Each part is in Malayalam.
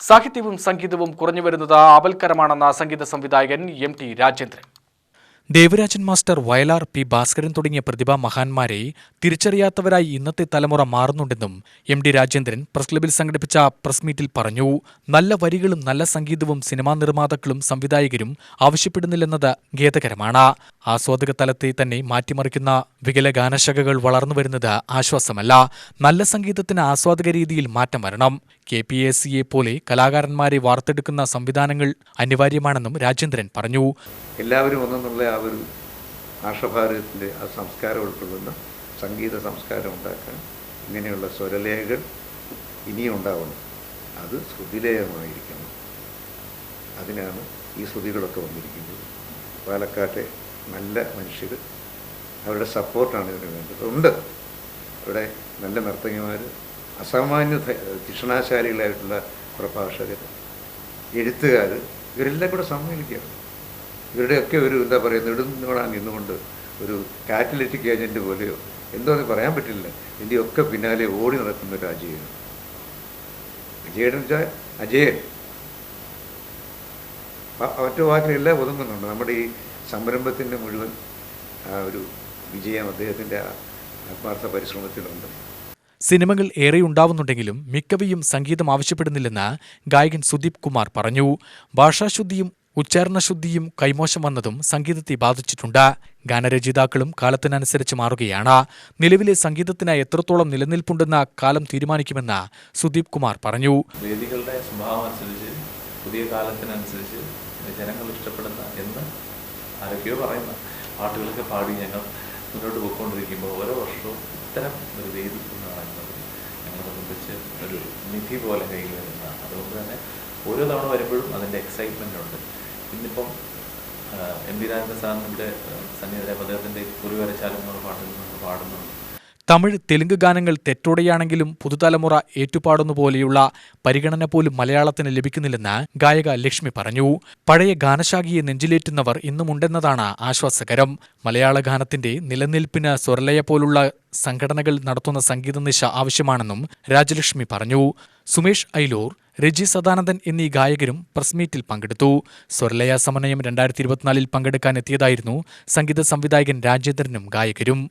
സാഹിത്യവും സംഗീതവും കുറഞ്ഞുവരുന്നത് ആപൽക്കരമാണെന്ന സംഗീത സംവിധായകൻ M T. Rajendran. Devarajan master, Vayalar, P. Bhaskaran തുടങ്ങിയ പ്രതിഭാ മഹാന്മാരെ തിരിച്ചറിയാത്തവരായി ഇന്നത്തെ തലമുറ മാറുന്നുണ്ടെന്നും എം.ടി. രാജേന്ദ്രൻ പ്രസ് ക്ലബിൽ സംഘടിപ്പിച്ച പ്രസ് മീറ്റിൽ പറഞ്ഞു. നല്ല വരികളും നല്ല സംഗീതവും സിനിമാ നിർമ്മാതാക്കളും സംവിധായകരും ആവശ്യപ്പെടുന്നില്ലെന്നത് ഖേദകരമാണ്. ആസ്വാദക തലത്തെ തന്നെ മാറ്റിമറിക്കുന്ന വികല ഗാനശകകൾ വളർന്നുവരുന്നത് ആശ്വാസമല്ല. നല്ല സംഗീതത്തിന് ആസ്വാദക രീതിയിൽ മാറ്റം വരണം. KPACയെ പോലെ കലാകാരന്മാരെ വാർത്തെടുക്കുന്ന സംവിധാനങ്ങൾ അനിവാര്യമാണെന്നും രാജേന്ദ്രൻ പറഞ്ഞു. എല്ലാവരും ഒന്നെന്നുള്ള ആ ഒരു ആർഷഭാരതത്തിൻ്റെ ആ സംസ്കാരം ഉൾക്കൊള്ളുന്ന സംഗീത സംസ്കാരം ഉണ്ടാക്കാൻ ഇങ്ങനെയുള്ള സ്വരലേഖകൾ ഇനിയും ഉണ്ടാവണം. അത് ശ്രുതിലേയമായിരിക്കണം. അതിനാണ് ഈ ശ്രുതികളൊക്കെ വന്നിരിക്കുന്നത്. പാലക്കാട്ടെ നല്ല മനുഷ്യർ, അവരുടെ സപ്പോർട്ടാണ് ഇതിന് വേണ്ടത്. ഉണ്ട് അവിടെ നല്ല നർത്തകിമാർ, അസാമാന്യ തീക്ഷണാശാലികളായിട്ടുള്ള പ്രഭാഷകർ, എഴുത്തുകാർ, ഇവരെല്ലാം കൂടെ സമ്മേളിക്കുകയാണ്. ഇവരുടെയൊക്കെ ഒരു എന്താ പറയുക, നെടുന്നോടാൻ നിന്നുകൊണ്ട് ഒരു കാറ്റലിറ്റിക് ഏജൻറ്റ് പോലെയോ എന്തോന്ന് പറയാൻ പറ്റില്ല, ഇതിൻ്റെയൊക്കെ പിന്നാലെ ഓടി നടക്കുന്ന ഒരു അജയൻ. അജയൻ വെച്ചാൽ അജയൻ ഒറ്റ വാക്കിലെല്ലാം ഒതുങ്ങുന്നുണ്ട്. നമ്മുടെ ഈ സംരംഭത്തിൻ്റെ മുഴുവൻ ആ ഒരു വിജയം അദ്ദേഹത്തിൻ്റെ ആത്മാർത്ഥ പരിശ്രമത്തിലുണ്ട്. സിനിമകൾ ഏറെയുണ്ടാവുന്നുണ്ടെങ്കിലും മിക്കവയും സംഗീതം ആവശ്യപ്പെടുന്നില്ലെന്ന് ഗായകൻ സുദീപ് കുമാർ പറഞ്ഞു. ഭാഷാശുദ്ധിയും ഉച്ചാരണശുദ്ധിയും കൈമോശം വന്നതും സംഗീതത്തെ ബാധിച്ചിട്ടുണ്ട്. ഗാനരചയിതാക്കളും കാലത്തിനനുസരിച്ച് മാറുകയാണ്. നിലവിലെ സംഗീതത്തിന് എത്രത്തോളം നിലനിൽപ്പുണ്ടെന്ന കാലം തീരുമാനിക്കുമെന്ന് സുദീപ് കുമാർ പറഞ്ഞു. വേദികളുടെ സ്വഭാവം അനുസരിച്ച്, പുതിയ കാലത്തിനനുസരിച്ച് ജനങ്ങൾ ഇഷ്ടപ്പെടുന്ന എന്ന് ആരൊക്കെയോ പറയുന്ന പാട്ടുകളൊക്കെ പാടി ഞങ്ങൾ മുന്നോട്ട് പോയിക്കൊണ്ടിരിക്കുമ്പോൾ ഓരോ വർഷവും ഇത്തരം ഒരു വേദി എന്ന് പറയുന്നത് ഞങ്ങളെ സംബന്ധിച്ച് ഒരു നിധി പോലെ കയ്യിൽ വരുന്നതാണ്. അതുകൊണ്ട് തന്നെ ഓരോ തവണ വരുമ്പോഴും അതിൻ്റെ എക്സൈറ്റ്മെൻ്റ് ഉണ്ട്. ഇന്നിപ്പം എം.ടി. രാജേന്ദ്രൻ സാറിൻ്റെ സന്നിധിയിലെ അദ്ദേഹത്തിൻ്റെ കുറി വരച്ചാലും നമ്മൾ പാടുന്നുണ്ട്. തമിഴ്, തെലുങ്ക് ഗാനങ്ങൾ തെറ്റോടെയാണെങ്കിലും പുതുതലമുറ ഏറ്റുപാടുന്നപോലെയുള്ള പരിഗണന പോലും മലയാളത്തിന് ലഭിക്കുന്നില്ലെന്ന് ഗായക ലക്ഷ്മി പറഞ്ഞു. പഴയ ഗാനശാഖയെ നെഞ്ചിലേറ്റുന്നവർ ഇന്നുമുണ്ടെന്നതാണ് ആശ്വാസകരം. മലയാള ഗാനത്തിന്റെ നിലനിൽപ്പിന് സ്വരലയ പോലുള്ള സംഘടനകൾ നടത്തുന്ന സംഗീതനിശ ആവശ്യമാണെന്നും രാജലക്ഷ്മി പറഞ്ഞു. സുമേഷ് ഐലൂർ, രജി സദാനന്ദൻ എന്നീ ഗായകരും പ്രസ് മീറ്റിൽ പങ്കെടുത്തു. സ്വരലയ സമന്വയം 2024 പങ്കെടുക്കാനെത്തിയതായിരുന്നു സംഗീത സംവിധായകൻ രാജേന്ദ്രനും ഗായകരും.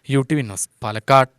UTV news, Palakkad.